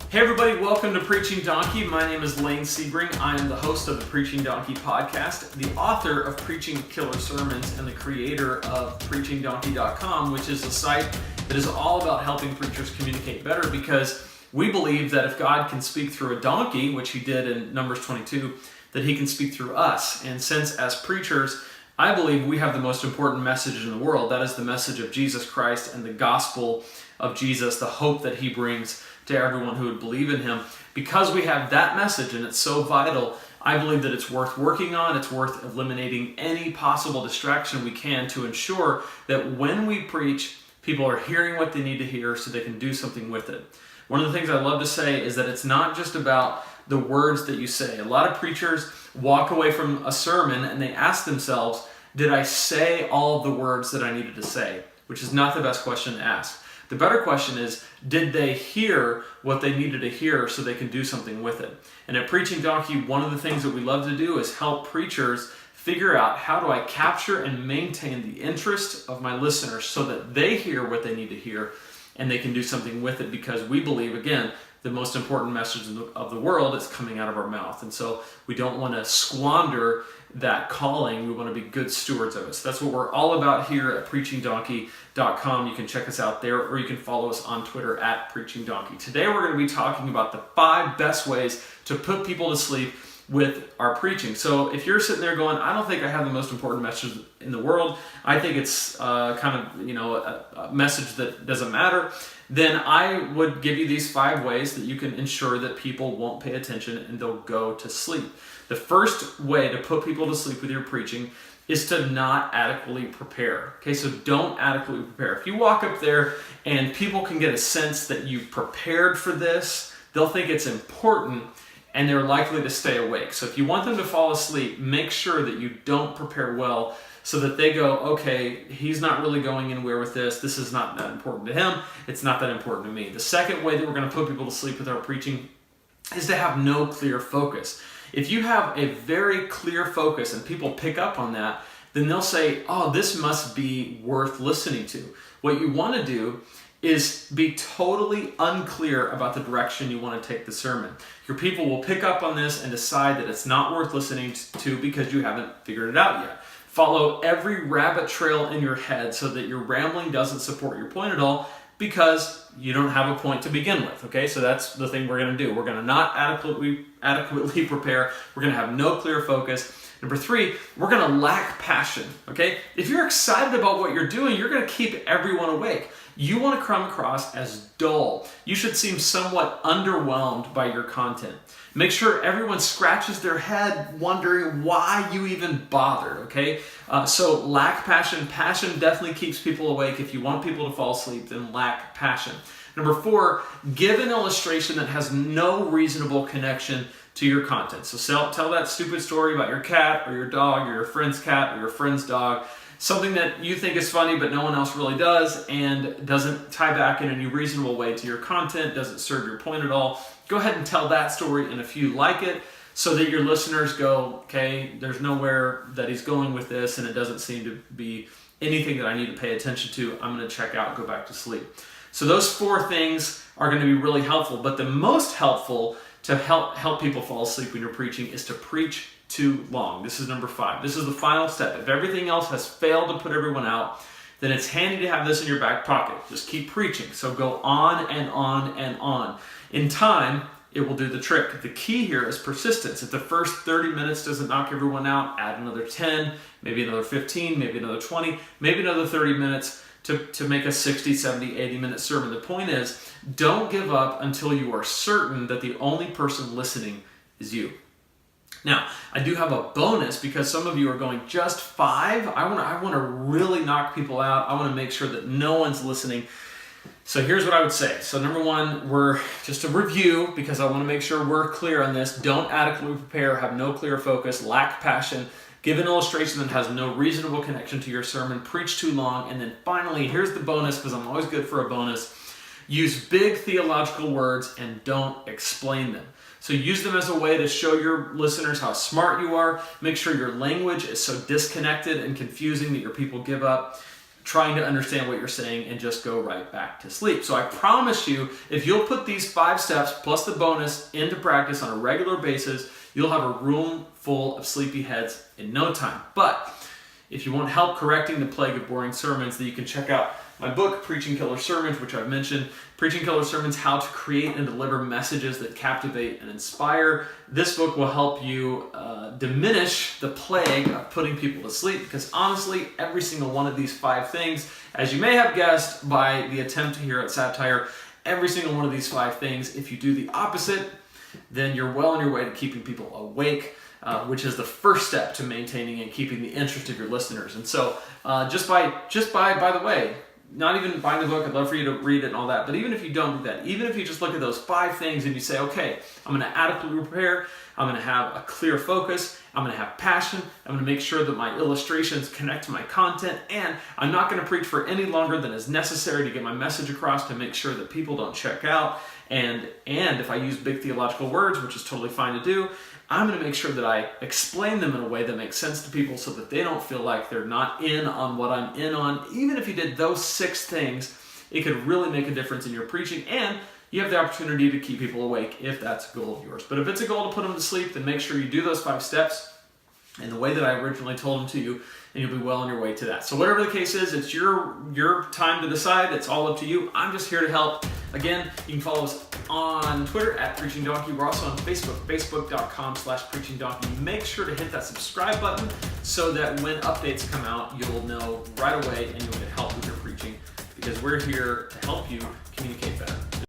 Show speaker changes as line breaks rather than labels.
Hey everybody, welcome to Preaching Donkey. My name is Lane Sebring. I am the host of the Preaching Donkey podcast, the author of Preaching Killer Sermons, and the creator of PreachingDonkey.com, which is a site that is all about helping preachers communicate better, because we believe that if God can speak through a donkey, which he did in Numbers 22, that he can speak through us. And since as preachers, I believe we have the most important message in the world. That is the message of Jesus Christ and the gospel of Jesus, the hope that he brings to everyone who would believe in him. Because we have that message and it's so vital, I believe that it's worth working on. It's worth eliminating any possible distraction we can to ensure that when we preach, people are hearing what they need to hear so they can do something with it. One of the things I love to say is that it's not just about the words that you say. A lot of preachers walk away from a sermon and they ask themselves, did I say all of the words that I needed to say? Which is not the best question to ask. The better question is, did they hear what they needed to hear so they can do something with it? And at Preaching Donkey, one of the things that we love to do is help preachers figure out, how do I capture and maintain the interest of my listeners so that they hear what they need to hear and they can do something with it, because we believe, again, the most important message of the world is coming out of our mouth. And so we don't want to squander that calling. We want to be good stewards of it. So that's what we're all about here at PreachingDonkey.com. You can check us out there, or you can follow us on Twitter at PreachingDonkey. Today we're going to be talking about the 5 best ways to put people to sleep with our preaching. So if you're sitting there going, I don't think I have the most important message in the world, I think it's a message that doesn't matter, then I would give you these 5 ways that you can ensure that people won't pay attention and they'll go to sleep. The first way to put people to sleep with your preaching is to not adequately prepare. Okay, so don't adequately prepare. If you walk up there and people can get a sense that you've prepared for this, they'll think it's important and they're likely to stay awake. So if you want them to fall asleep, make sure that you don't prepare well so that they go, okay, he's not really going anywhere with this. This is not that important to him. It's not that important to me. The second way that we're going to put people to sleep with our preaching is to have no clear focus. If you have a very clear focus and people pick up on that, then they'll say, oh, this must be worth listening to. What you want to do is be totally unclear about the direction you want to take the sermon. Your people will pick up on this and decide that it's not worth listening to because you haven't figured it out yet. Follow every rabbit trail in your head so that your rambling doesn't support your point at all, because you don't have a point to begin with. Okay, so that's the thing we're going to do. We're going to not adequately prepare. We're going to have no clear focus. Number 3, we're going to lack passion. Okay, if you're excited about what you're doing, you're going to keep everyone awake. You want to come across as dull. You should seem somewhat underwhelmed by your content. Make sure everyone scratches their head wondering why you even bothered, okay? So lack passion. Passion definitely keeps people awake. If you want people to fall asleep, then lack passion. Number 4, give an illustration that has no reasonable connection to your content. So tell that stupid story about your cat or your dog or your friend's cat or your friend's dog, something that you think is funny but no one else really does and doesn't tie back in any reasonable way to your content, doesn't serve your point at all. Go ahead and tell that story, and if you like it, so that your listeners go, okay, there's nowhere that he's going with this and it doesn't seem to be anything that I need to pay attention to, I'm going to check out, go back to sleep. So those 4 things are going to be really helpful, but the most helpful to help people fall asleep when you're preaching is to preach too long. This is number 5. This is the final step. If everything else has failed to put everyone out, then it's handy to have this in your back pocket. Just keep preaching. So go on and on and on. In time, it will do the trick. The key here is persistence. If the first 30 minutes doesn't knock everyone out, add another 10, maybe another 15, maybe another 20, maybe another 30 minutes to make a 60, 70, 80-minute sermon. The point is, don't give up until you are certain that the only person listening is you. Now, I do have a bonus, because some of you are going, just 5? I want to really knock people out. I want to make sure that no one's listening. So here's what I would say. So number 1, we're just a review, because I want to make sure we're clear on this. Don't adequately prepare, have no clear focus, lack passion, give an illustration that has no reasonable connection to your sermon, preach too long, and then finally, here's the bonus, because I'm always good for a bonus. Use big theological words and don't explain them. So use them as a way to show your listeners how smart you are. Make sure your language is so disconnected and confusing that your people give up. trying to understand what you're saying and just go right back to sleep. So I promise you, if you'll put these 5 steps plus the bonus into practice on a regular basis, you'll have a room full of sleepy heads in no time. But if you want help correcting the plague of boring sermons, then you can check out my book, Preaching Killer Sermons, which I've mentioned. Preaching Killer Sermons, How to Create and Deliver Messages That Captivate and Inspire. This book will help you diminish the plague of putting people to sleep, because honestly, every single one of these 5 things, as you may have guessed by the attempt here at satire, every single one of these 5 things, if you do the opposite, then you're well on your way to keeping people awake, which is the first step to maintaining and keeping the interest of your listeners. And so just by the way, not even buying the book, I'd love for you to read it and all that, but even if you don't do that, even if you just look at those 5 things and you say, okay, I'm going to adequately prepare, I'm going to have a clear focus, I'm going to have passion, I'm going to make sure that my illustrations connect to my content, and I'm not going to preach for any longer than is necessary to get my message across to make sure that people don't check out, and if I use big theological words, which is totally fine to do, I'm going to make sure that I explain them in a way that makes sense to people so that they don't feel like they're not in on what I'm in on. Even if you did those 6 things, it could really make a difference in your preaching, and you have the opportunity to keep people awake if that's a goal of yours. But if it's a goal to put them to sleep, then make sure you do those 5 steps in the way that I originally told them to you, and you'll be well on your way to that. So whatever the case is, it's your time to decide. It's all up to you. I'm just here to help. Again, you can follow us on Twitter at Preaching Donkey. We're also on Facebook, facebook.com/preachingdonkey. Make sure to hit that subscribe button so that when updates come out, you'll know right away and you'll get help with your preaching, because we're here to help you communicate better.